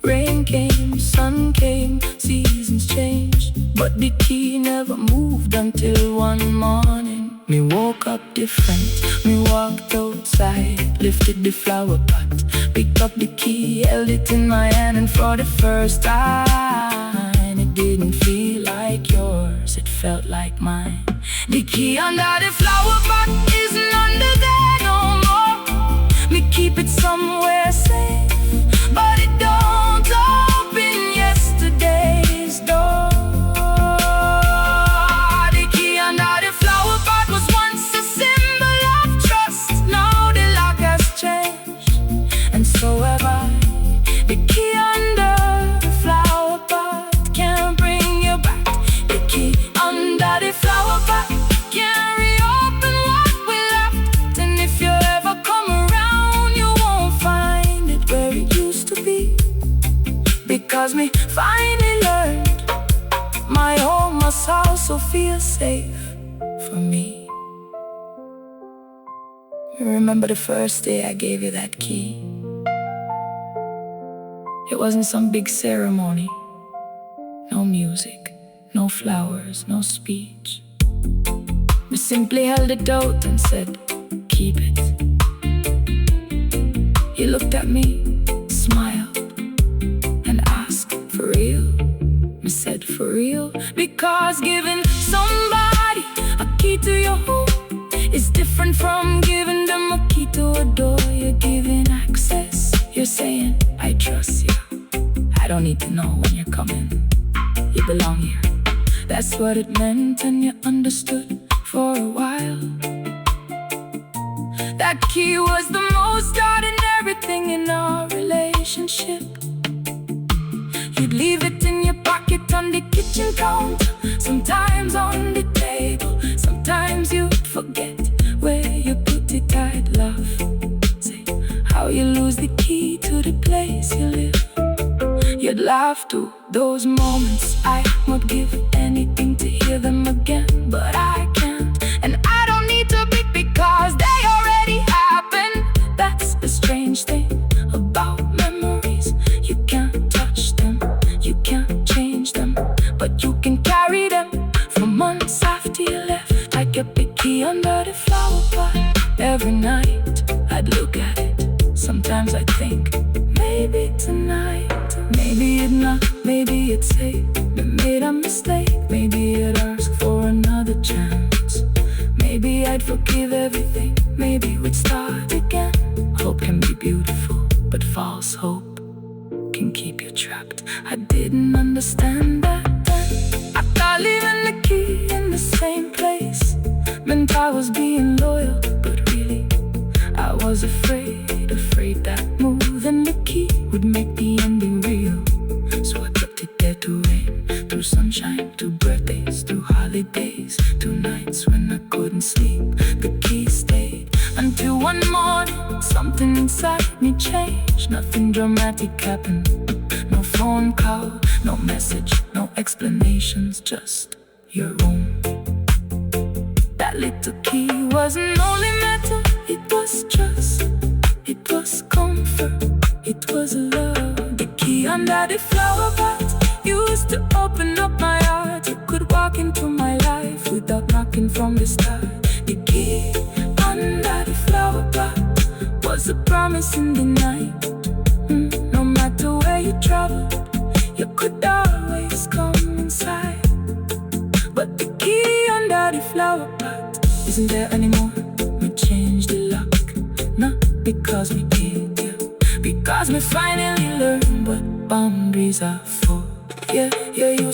Rain came, sun came, seasons changed, but the key never moved until one morning. Me woke up different, me walked outside, lifted the flower pot, picked up the key, held it in my hand, and for the first time it didn't feel like yours, it felt like mine. The key under the flower pot isn't under there no more. Me keep it somewhere safe, but it don't open yesterday's door. The key under the flower pot was once a symbol of trust. Now the lock has changed, and so have I. The key under the flower pot can't bring you back. The key under the flower pot can't reopen what we left. And if you ever come around, you won't find it where it used to be, because me finally learned My home must also feel safe for me. Remember the first day I gave you that key? It wasn't some big ceremony. No music, no flowers, no speech. We simply held it out and said, keep it. You looked at me, smiled, and asked, for real? I said, for real? Because giving somebody a key to your home is different from giving them a key to a door. You're giving access. You're saying, I trust you. I don't need to know when you're coming. You belong here. That's what it meant, and you understood for a while. That key was the most ordinary thing in our relationship. You'd leave it in your pocket on the kitchen counter, sometimes on the table. Sometimes you'd forget where you put it. I'd laugh, say how you lose the key to the place you live. You'd laugh too. Those moments I would give anything to hear them again, but I can't, and I don't need to be, because they already happened. That's the strange thing about memories. You can't touch them, you can't change them, but you can carry them for months after you left. I kept the key under the flower pot. Every night I'd look at it. Sometimes I'd think, maybe tonight. Maybe it not, maybe it's safe. We made a mistake. Maybe it asks for another chance. Maybe I'd forgive everything. Maybe we'd start again. Hope can be beautiful, but false hope can keep you trapped. I didn't understand that then. I thought leaving the key in the same place meant I was being loyal, but really I was afraid that moving the key would make the ending real. So I kept it there to rain, through sunshine, through birthdays, through holidays, through nights when I couldn't sleep. The key stayed until one morning something inside me changed. Nothing dramatic happened. No phone call, no message, no explanations, just your room. That little key wasn't only metal, it was trust. It was comfort, it was love. The key under the flower pot used to open up my heart. You could walk into my life without knocking from the start. The key under the flower pot was a promise in the night. No matter where you traveled, you could always come inside. But the key under the flower pot isn't there anymore. We changed the lock. Not because we did, yeah, because we finally learned what boundaries are for. Yeah, you